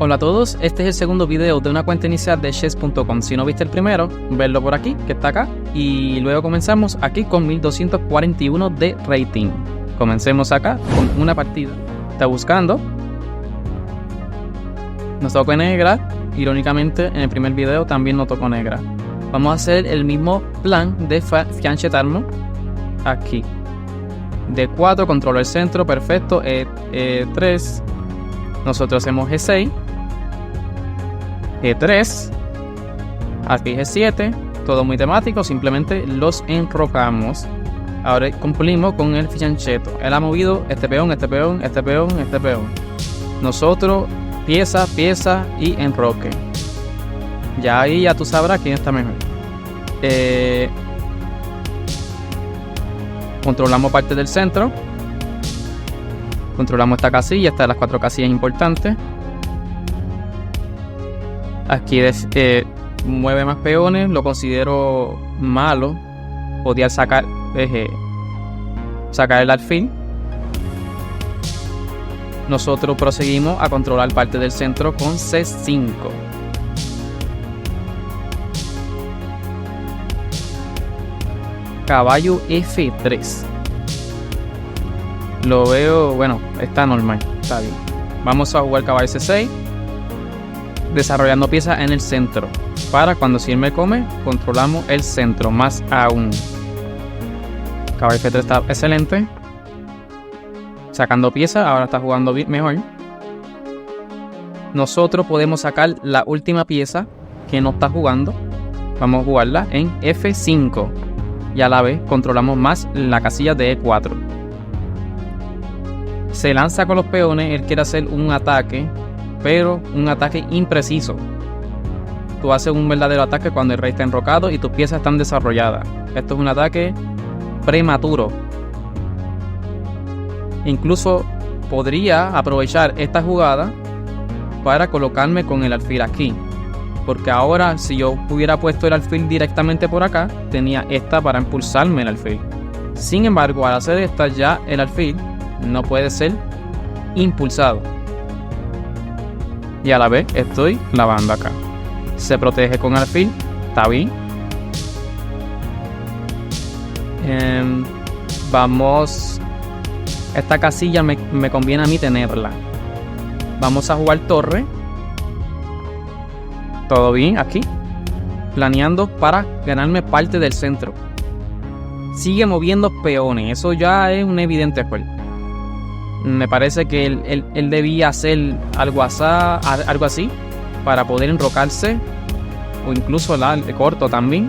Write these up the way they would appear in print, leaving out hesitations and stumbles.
Hola a todos, este es el segundo video de una cuenta inicial de chess.com. Si no viste el primero, verlo por aquí, que está acá. Y luego comenzamos aquí con 1241 de rating. Comencemos acá con una partida. Está buscando. Nos tocó negra. Irónicamente, en el primer video también nos tocó negra. Vamos a hacer el mismo plan de fianchettarnos aquí. D4, controlo el centro, perfecto. E3. Nosotros hacemos G6. E3, aquí G7, todo muy temático, simplemente los enrocamos. Ahora cumplimos con el fianchetto. Él ha movido este peón, este peón, este peón, este peón. Nosotros, pieza, pieza y enroque. Ya ahí ya tú sabrás quién está mejor. Controlamos parte del centro. Controlamos esta casilla, esta de las 4 casillas importantes. Aquí mueve más peones, lo considero malo. Podía sacar el alfil. Nosotros proseguimos a controlar parte del centro con C5. Caballo F3. Lo veo, bueno, está normal, está bien. Vamos a jugar caballo C6. Desarrollando piezas en el centro. Para cuando si él me come, controlamos el centro más aún. Caballo F3 está excelente. Sacando piezas, ahora está jugando mejor. Nosotros podemos sacar la última pieza que no está jugando. Vamos a jugarla en F5. Y a la vez controlamos más la casilla de E4. Se lanza con los peones, él quiere hacer un ataque, pero un ataque impreciso. Tú haces un verdadero ataque cuando el rey está enrocado y tus piezas están desarrolladas. Esto es un ataque prematuro. Incluso podría aprovechar esta jugada para colocarme con el alfil aquí. Porque ahora si yo hubiera puesto el alfil directamente por acá, tenía esta para impulsarme el alfil. Sin embargo, al hacer esta ya el alfil no puede ser impulsado. Y a la vez estoy lavando acá. Se protege con alfil. Está bien. Vamos. Esta casilla me conviene a mí tenerla. Vamos a jugar torre. Todo bien aquí. Planeando para ganarme parte del centro. Sigue moviendo peones. Eso ya es un evidente juego. Me parece que él debía hacer algo así para poder enrocarse, o incluso el corto también.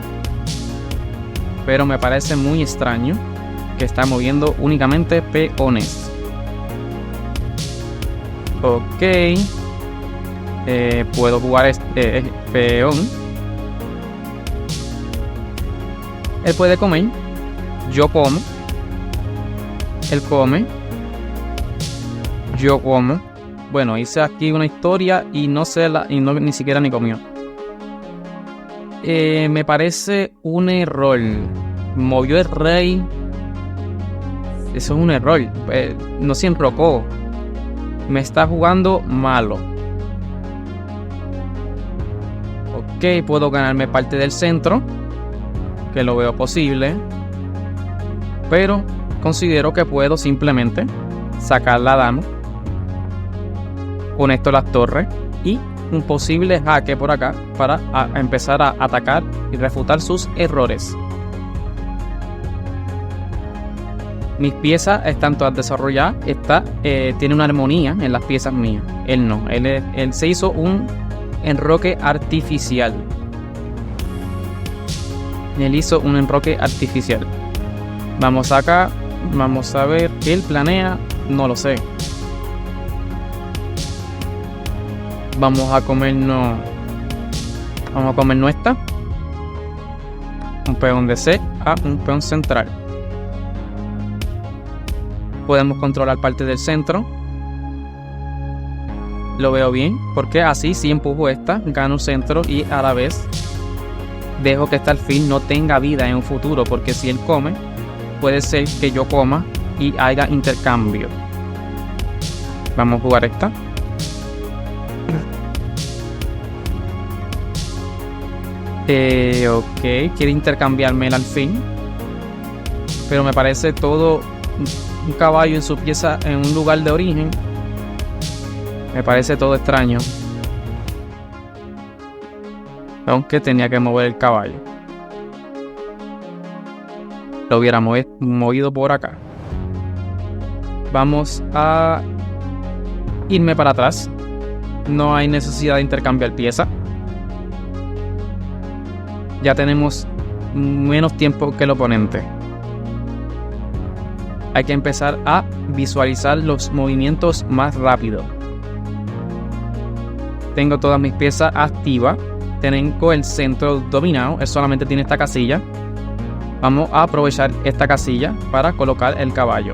Pero me parece muy extraño que está moviendo únicamente peones. Ok. Puedo jugar este peón. Él puede comer. Yo como. Él come. Yo como. Bueno, hice aquí una historia y no sé ni siquiera ni comió. Me parece un error. Movió el rey. Eso es un error. No se enrocó. Me está jugando malo. Ok, puedo ganarme parte del centro, que lo veo posible. Pero considero que puedo simplemente sacar la dama. Conecto las torres y un posible jaque por acá para empezar a atacar y refutar sus errores. Mis piezas están todas desarrolladas. Tiene una armonía en las piezas mías. Él no. Él se hizo un enroque artificial. Él hizo un enroque artificial. Vamos acá. Vamos a ver qué él planea. No lo sé. Vamos a comernos esta. Un peón de C a un peón central. Podemos controlar parte del centro. Lo veo bien, porque así si empujo esta, gano centro y a la vez dejo que este alfil no tenga vida en un futuro, porque si él come, puede ser que yo coma y haya intercambio. Vamos a jugar esta. Ok, quiere intercambiarme el alfil. Pero me parece todo un caballo en su pieza, en un lugar de origen. Me parece todo extraño. Aunque tenía que mover el caballo. Lo hubiera movido por acá. Vamos a irme para atrás. No hay necesidad de intercambiar pieza. Ya tenemos menos tiempo que el oponente. Hay que empezar a visualizar los movimientos más rápido. Tengo todas mis piezas activas. Tengo el centro dominado. Él solamente tiene esta casilla. Vamos a aprovechar esta casilla para colocar el caballo.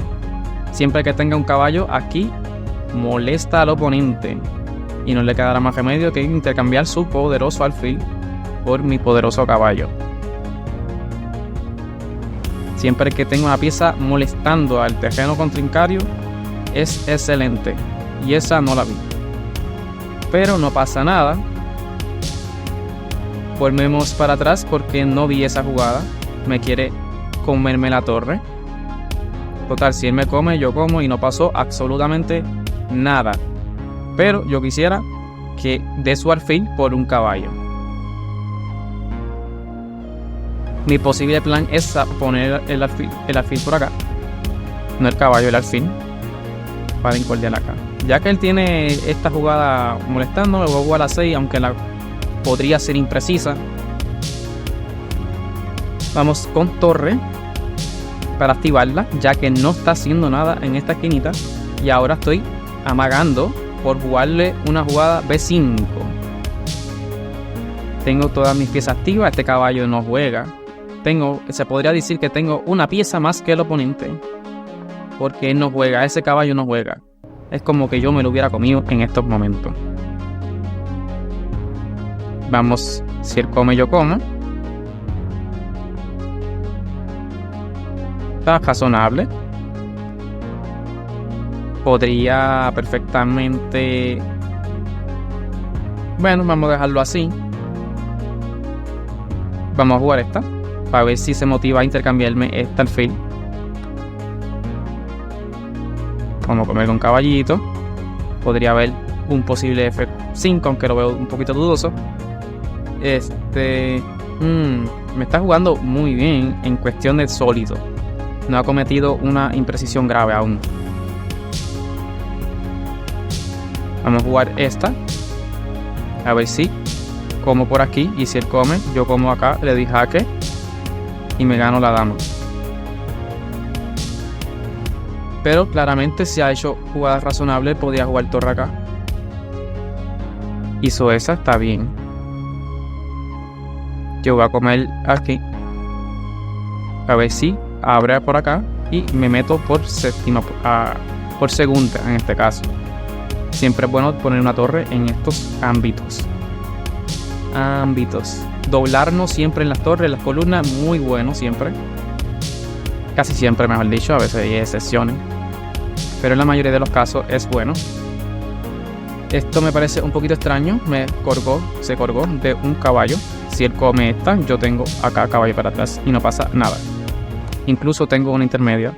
Siempre que tenga un caballo aquí, molesta al oponente. Y no le quedará más remedio que intercambiar su poderoso alfil por mi poderoso caballo. Siempre que tengo una pieza molestando al terreno contrincario, es excelente. Y esa no la vi. Pero no pasa nada. Volvemos para atrás porque no vi esa jugada. Me quiere comerme la torre. Total, si él me come, yo como y no pasó absolutamente nada. Pero yo quisiera que dé su alfil por un caballo. Mi posible plan es poner el alfil por acá. No el caballo, el alfil. Para incordiar acá. Ya que él tiene esta jugada molestando, me voy a jugar a 6, aunque la podría ser imprecisa. Vamos con torre para activarla, ya que no está haciendo nada en esta esquinita. Y ahora estoy amagando por jugarle una jugada B5. Tengo todas mis piezas activas. Este caballo no juega. Se podría decir que tengo una pieza más que el oponente, porque él no juega, ese caballo no juega. Es como que yo me lo hubiera comido en estos momentos. Vamos, si él come, yo como. Está razonable. Podría perfectamente... Bueno, vamos a dejarlo así. Vamos a jugar esta para ver si se motiva a intercambiarme esta alfil. Vamos a comer con caballito. Podría haber un posible F5, aunque lo veo un poquito dudoso. Me está jugando muy bien en cuestión de sólido. No ha cometido una imprecisión grave aún. Vamos a jugar esta. A ver si como por aquí. Y si él come, yo como acá. Le di jaque. Y me gano la dama. Pero claramente si ha hecho jugadas razonables, podía jugar torre acá. Hizo esa, está bien. Yo voy a comer aquí. A ver si abre por acá. Y me meto por séptima, por segunda en este caso. Siempre es bueno poner una torre en estos ámbitos. Doblarnos siempre en las torres, en las columnas, muy bueno siempre. Casi siempre, mejor dicho, a veces hay excepciones. Pero en la mayoría de los casos es bueno. Esto me parece un poquito extraño. Se colgó de un caballo. Si él come esta, yo tengo acá caballo para atrás y no pasa nada. Incluso tengo una intermedia.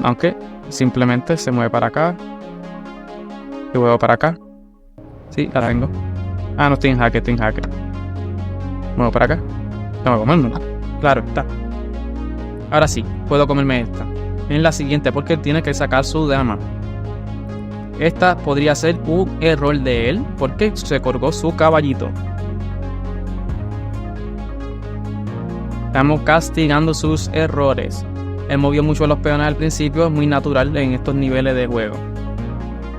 Aunque simplemente se mueve para acá. Y luego para acá. Sí, la tengo. Ah, no estoy en jaque, Muevo para acá. Tengo que comérmela. Claro está. Ahora sí, puedo comerme esta. En la siguiente, porque él tiene que sacar su dama. Esta podría ser un error de él, porque se colgó su caballito. Estamos castigando sus errores. Él movió mucho los peones al principio, es muy natural en estos niveles de juego.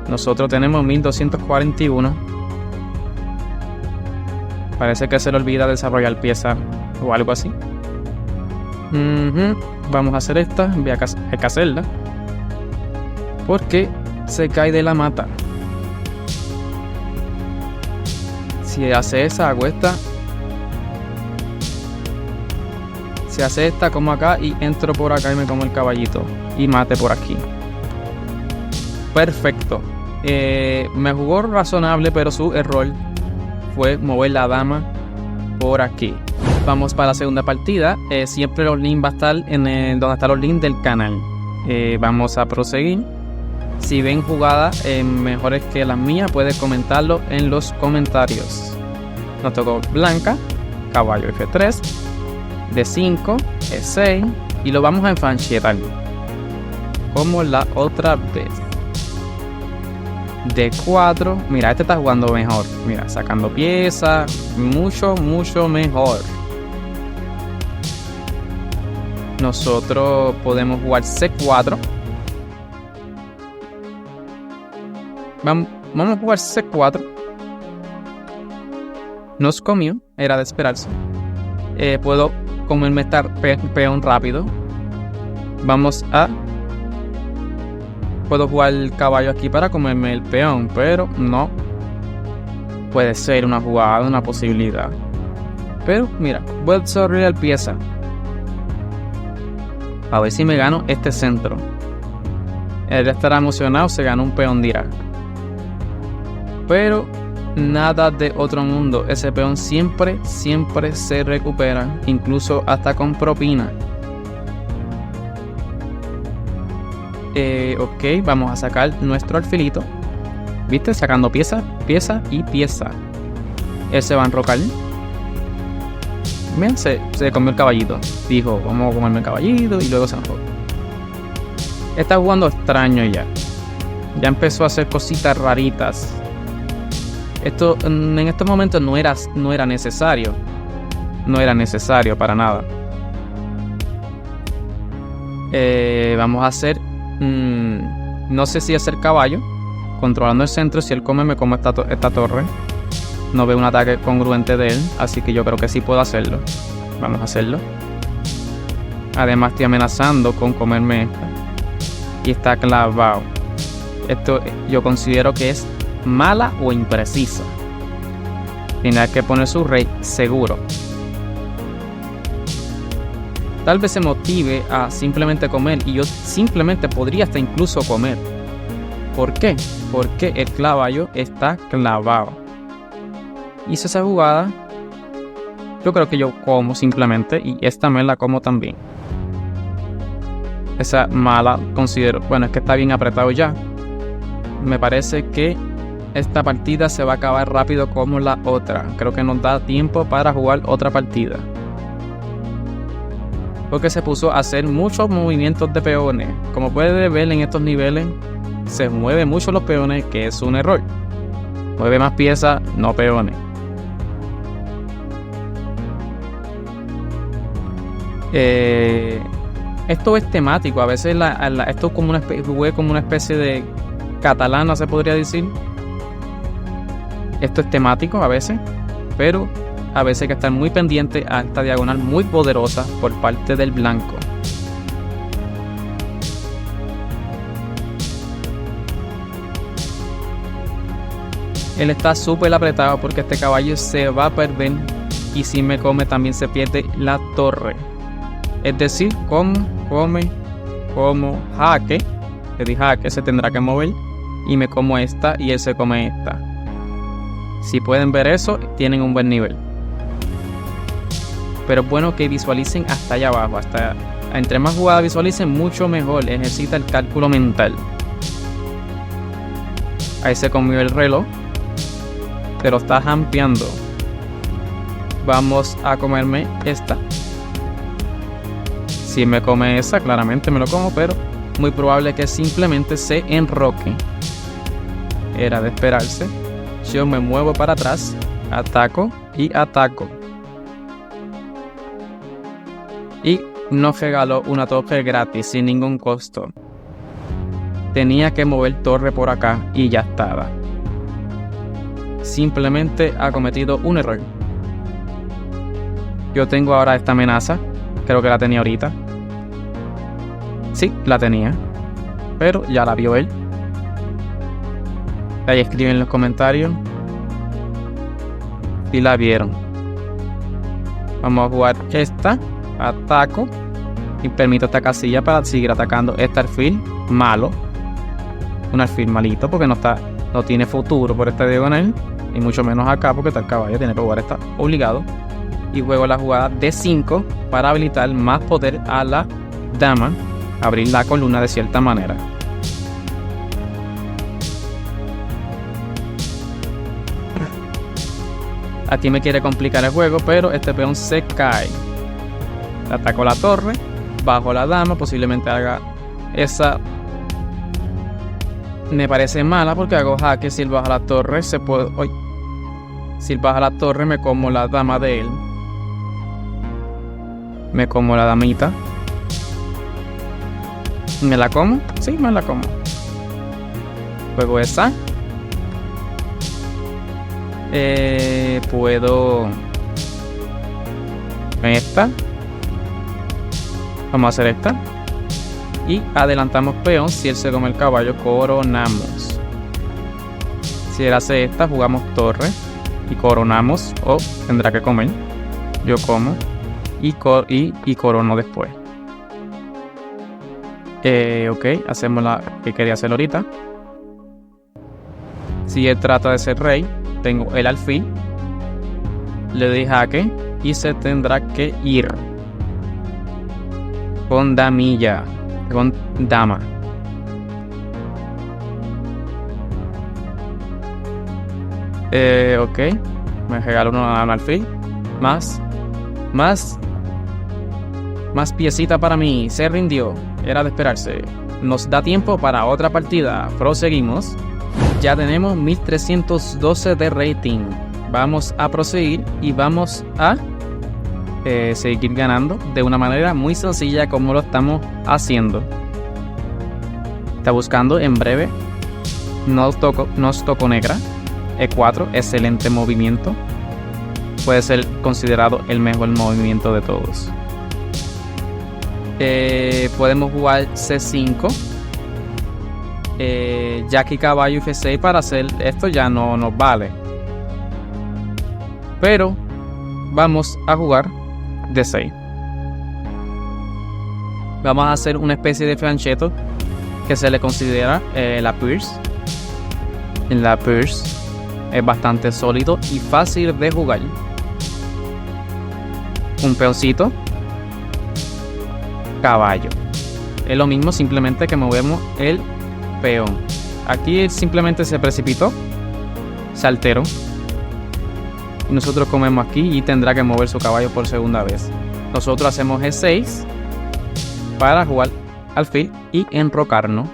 Nosotros tenemos 1241. Parece que se le olvida desarrollar piezas o algo así. Vamos a hacer esta. Hay que hacerla. Porque se cae de la mata. Si hace esa, hago esta. Si hace esta, como acá y entro por acá y me como el caballito. Y mate por aquí. Perfecto. Me jugó razonable, pero su error fue mover la dama por aquí. Vamos para la segunda partida. Siempre los links va a estar en donde están los links del canal. Vamos a proseguir. Si ven jugadas mejores que las mías, pueden comentarlo en los comentarios. Nos tocó blanca, caballo F3, D5, E6 y lo vamos a enfanchetar como la otra vez. D4, mira, este está jugando mejor. Mira, sacando piezas, mucho mejor. Nosotros podemos jugar C4. Vamos a jugar C4. Nos comió, era de esperarse. Puedo comerme este peón rápido. Puedo jugar el caballo aquí para comerme el peón, pero no. Puede ser una jugada, una posibilidad. Pero mira, voy a desarrollar pieza. A ver si me gano este centro. Él estará emocionado, se ganó un peón dirá. Pero nada de otro mundo. Ese peón siempre se recupera, incluso hasta con propina. Ok, vamos a sacar nuestro alfilito. ¿Viste? Sacando pieza y pieza. Él se va a enrocar. Miren, se comió el caballito. Dijo, vamos a comerme el caballito y luego se enrocó. Está jugando extraño ya. Ya empezó a hacer cositas raritas. Esto en estos momentos no era necesario. No era necesario para nada. Vamos a hacer... no sé si hacer caballo. Controlando el centro. Si él come, me como esta torre. No veo un ataque congruente de él. Así que yo creo que sí puedo hacerlo. Vamos a hacerlo. Además estoy amenazando con comerme esta. Y está clavado. Esto yo considero que es mala o imprecisa. Tiene que poner su rey seguro. Tal vez se motive a simplemente comer. Y yo simplemente podría hasta incluso comer. ¿Por qué? Porque el caballo está clavado. Hice esa jugada. Yo creo que yo como simplemente. Y esta me la como también. Esa mala considero. Bueno, es que está bien apretado ya. Me parece que esta partida se va a acabar rápido como la otra. Creo que nos da tiempo para jugar otra partida. Porque se puso a hacer muchos movimientos de peones. Como puede ver en estos niveles, se mueven mucho los peones, que es un error. Mueve más piezas, no peones. Esto es temático. A veces esto es como una especie de catalana, se podría decir. Esto es temático a veces, pero a veces hay que estar muy pendiente a esta diagonal muy poderosa por parte del blanco. Él está súper apretado porque este caballo se va a perder y si me come también se pierde la torre. Es decir, como jaque, le dije jaque, se tendrá que mover y me como esta y él se come esta. Si pueden ver eso, tienen un buen nivel. Pero es bueno que visualicen hasta allá abajo. Entre más jugadas visualicen, mucho mejor. Ejercita el cálculo mental. Ahí se comió el reloj. Pero está jampeando. Vamos a comerme esta. Si me come esa, claramente me lo como. Pero muy probable que simplemente se enroque. Era de esperarse. Yo me muevo para atrás. Ataco y ataco. Y nos regaló una torre gratis sin ningún costo. Tenía que mover torre por acá y ya estaba. Simplemente ha cometido un error. Yo tengo ahora esta amenaza. Creo que la tenía ahorita. Sí, la tenía. Pero ya la vio él. Ahí escriben en los comentarios si la vieron. Vamos a jugar esta. Ataco y permito esta casilla para seguir atacando este alfil malo. Un alfil malito porque no tiene futuro por esta diagonal y mucho menos acá porque está el caballo, tiene que jugar esta obligado. y juego la jugada D5 para habilitar más poder a la dama, abrir la columna de cierta manera. Aquí me quiere complicar el juego, pero este peón se cae. Ataco la torre, bajo la dama, posiblemente haga esa. Me parece mala porque hago jaque. Si él baja la torre, se puede. ¡Ay! Si él baja la torre, me como la dama de él. Me como la damita. ¿Me la como? Sí, me la como. Juego esa. Puedo. Esta. Vamos a hacer esta. Y adelantamos peón. Si él se come el caballo, coronamos. Si él hace esta, jugamos torre y coronamos. O tendrá que comer. Yo como y corono después. Ok, hacemos la que quería hacer ahorita. Si él trata de ser rey, tengo el alfil. Le doy jaque y se tendrá que ir con damilla. Con dama. Ok. Me regalo uno al alfil. Más piecita para mí. Se rindió. Era de esperarse. Nos da tiempo para otra partida. Proseguimos. Ya tenemos 1312 de rating. Vamos a proseguir y vamos a seguir ganando de una manera muy sencilla como lo estamos haciendo. Está buscando en breve. Nos tocó negra. E4, excelente movimiento. Puede ser considerado el mejor movimiento de todos. Podemos jugar C5. Jack y caballo F6 para hacer esto ya no nos vale. Pero vamos a jugar D6. Vamos a hacer una especie de fianchetto que se le considera la Pierce. La Pierce es bastante sólido y fácil de jugar. Un peoncito, caballo. Es lo mismo, simplemente que movemos el peón. Aquí simplemente se precipitó, se alteró. Y nosotros comemos aquí y tendrá que mover su caballo por segunda vez. Nosotros hacemos G6 para jugar alfil y enrocarnos,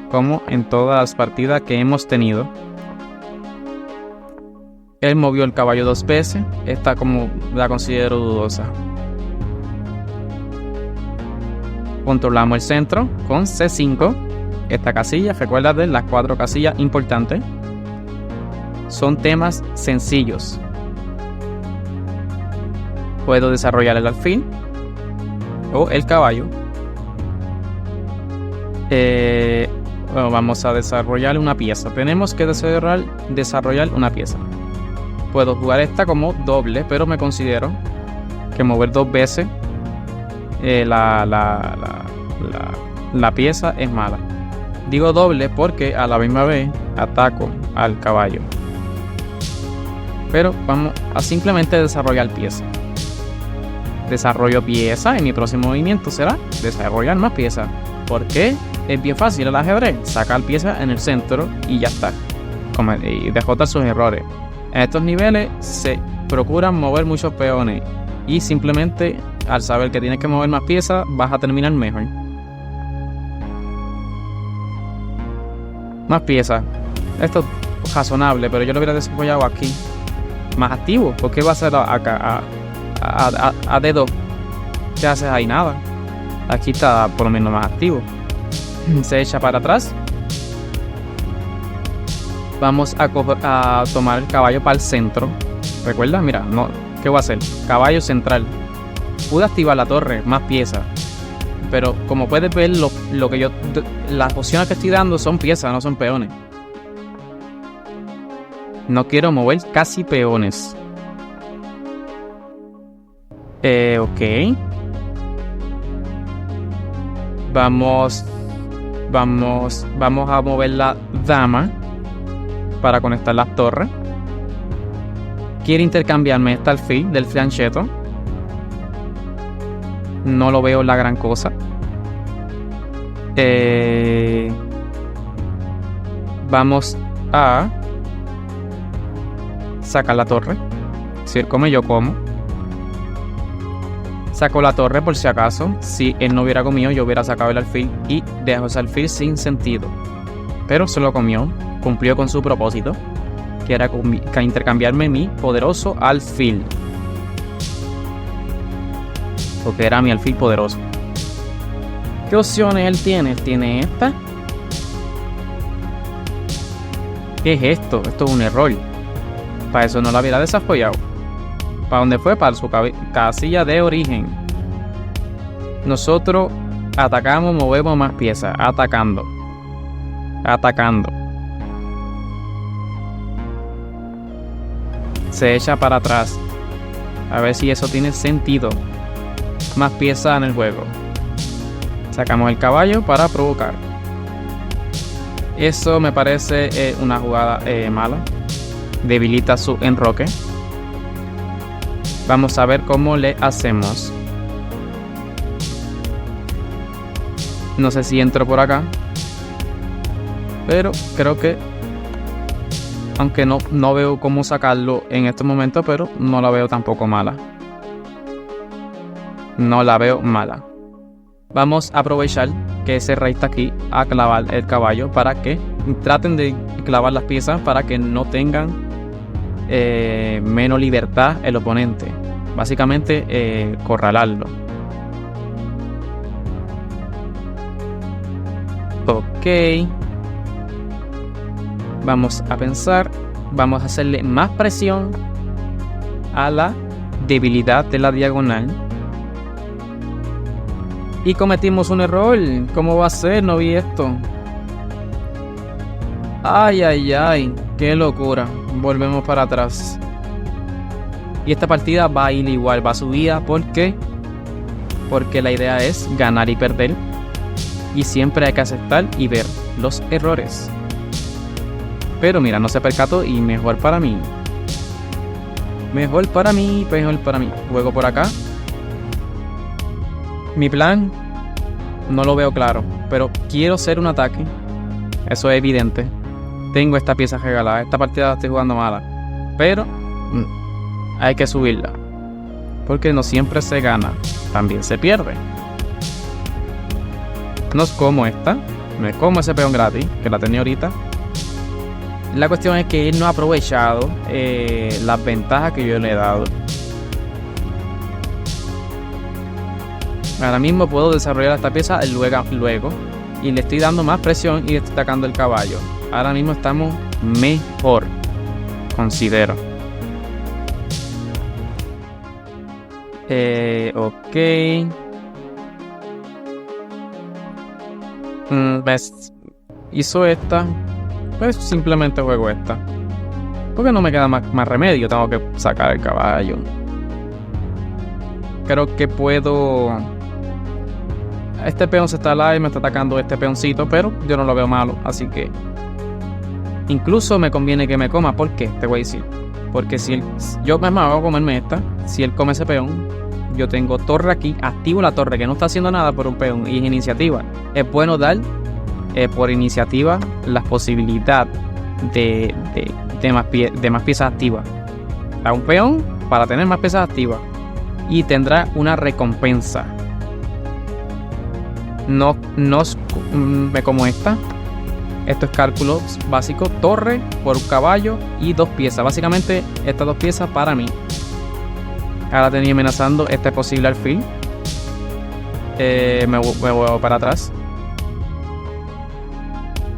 como en todas las partidas que hemos tenido. Él movió el caballo 2 veces. Esta como la considero dudosa. Controlamos el centro con C5. Esta casilla, recuerda de las 4 casillas importantes. Son temas sencillos. Puedo desarrollar el alfil o el caballo. Bueno, vamos a desarrollar una pieza. Tenemos que desarrollar una pieza. Puedo jugar esta como doble, pero me considero que mover 2 veces la pieza es mala. Digo doble porque a la misma vez ataco al caballo. Pero vamos a simplemente desarrollar pieza. Desarrollo pieza y mi próximo movimiento será desarrollar más pieza. ¿Por qué? Es bien fácil el ajedrez. Sacar pieza en el centro y ya está. Y dejar sus errores. En estos niveles se procuran mover muchos peones. Y simplemente al saber que tienes que mover más piezas vas a terminar mejor. Más piezas. Esto es razonable, pero yo lo hubiera desarrollado aquí. Más activo. ¿Por qué va a ser acá a D2? ¿Qué haces ahí? Nada. Aquí está por lo menos más activo. Se echa para atrás. Vamos a tomar el caballo para el centro. ¿Recuerda? Mira, no, ¿qué voy a hacer? Caballo central. Pude activar la torre, más piezas. Pero como puedes ver, lo que las opciones que estoy dando son piezas, no son peones. No quiero mover casi peones. Ok. Vamos a mover la dama para conectar las torres. Quiere intercambiarme este alfil del Fianchetto. No lo veo la gran cosa. Vamos a sacar la torre. Si él come, yo como. Saco la torre por si acaso. Si él no hubiera comido, yo hubiera sacado el alfil y dejo ese alfil sin sentido. Pero se lo comió. Cumplió con su propósito, que era intercambiarme mi poderoso alfil. Porque era mi alfil poderoso. ¿Qué opciones él tiene? Tiene esta. ¿Qué es esto? Esto es un error. Para eso no la hubiera desarrollado. ¿Para dónde fue? Para su casilla de origen. Nosotros atacamos, movemos más piezas. Atacando. Se echa para atrás. A ver si eso tiene sentido. Más piezas en el juego. Sacamos el caballo para provocar. Eso me parece una jugada mala. Debilita su enroque. Vamos a ver cómo le hacemos. No sé si entro por acá, pero creo que, aunque no veo cómo sacarlo en estos momentos, pero no la veo tampoco mala. No la veo mala. Vamos a aprovechar que ese rey está aquí a clavar el caballo para que traten de clavar las piezas para que no tengan menos libertad el oponente. Básicamente corralarlo. Ok. Vamos a pensar. Vamos a hacerle más presión a la debilidad de la diagonal. Y cometimos un error. ¿Cómo va a ser? No vi esto. Ay. Qué locura. Volvemos para atrás. Y esta partida va a ir igual. Va a subir. ¿Por qué? Porque la idea es ganar y perder. Y siempre hay que aceptar y ver los errores. Pero mira, no se percató y mejor para mí. Mejor para mí. Juego por acá. Mi plan no lo veo claro, pero quiero hacer un ataque. Eso es evidente. Tengo esta pieza regalada. Esta partida la estoy jugando mala, pero hay que subirla, porque no siempre se gana, también se pierde. No es como esta. Me como ese peón gratis, que la tenía ahorita. La cuestión es que él no ha aprovechado las ventajas que yo le he dado. Ahora mismo puedo desarrollar esta pieza luego. Y le estoy dando más presión y le estoy atacando el caballo. Ahora mismo estamos mejor, considero. Ok. ¿Ves? Hizo esta. Pues simplemente juego esta. Porque no me queda más remedio. Tengo que sacar el caballo. Creo que puedo. Este peón se está live, me está atacando este peoncito, pero yo no lo veo malo, así que incluso me conviene que me coma. ¿Por qué? Te voy a decir. Porque si yo me hago a comerme esta, si él come ese peón, yo tengo torre aquí, activo la torre que no está haciendo nada por un peón y es iniciativa. Es bueno dar por iniciativa la posibilidad de más piezas activas. Da un peón para tener más piezas activas y tendrá una recompensa. No me como esta. Esto es cálculo básico. Torre por un caballo y 2 piezas. Básicamente estas 2 piezas para mí. Ahora tenía amenazando este posible alfil. Me vuelvo para atrás.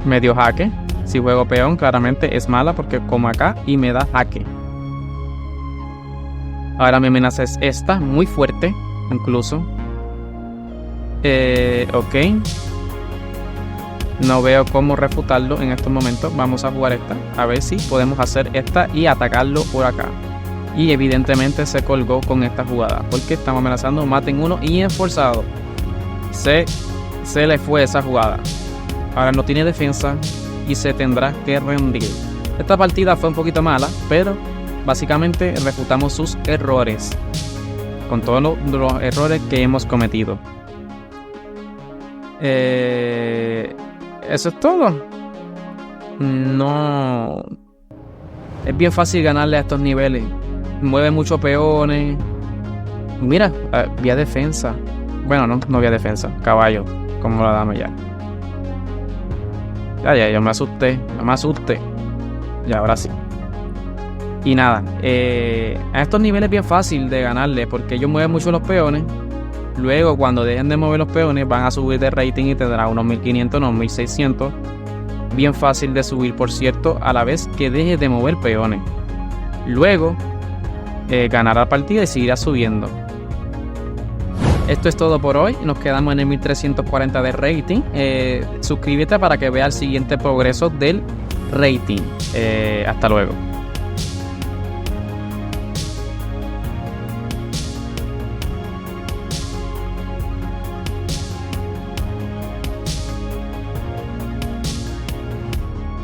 Me dio jaque. Si juego peón claramente es mala porque como acá y me da jaque. Ahora mi amenaza es esta. Muy fuerte incluso. Ok. No veo cómo refutarlo en estos momentos. Vamos a jugar esta. A ver si podemos hacer esta y atacarlo por acá. Y evidentemente se colgó con esta jugada. Porque estamos amenazando. Maten uno y esforzado. Se le fue esa jugada. Ahora no tiene defensa. Y se tendrá que rendir. Esta partida fue un poquito mala. Pero básicamente refutamos sus errores, con todos los errores que hemos cometido. Eso es todo. No... Es bien fácil ganarle a estos niveles. Mueve muchos peones. Mira, vía defensa. Bueno, no vía defensa. Caballo, como la dama ya. Ya, me asusté. No me asusté. Ya, ahora sí. Y nada, a estos niveles es bien fácil de ganarle, porque ellos mueven mucho los peones. Luego, cuando dejen de mover los peones, van a subir de rating y tendrán unos 1500, unos 1600. Bien fácil de subir, por cierto, a la vez que deje de mover peones. Luego, ganará la partida y seguirá subiendo. Esto es todo por hoy. Nos quedamos en el 1340 de rating. Suscríbete para que veas el siguiente progreso del rating. Hasta luego.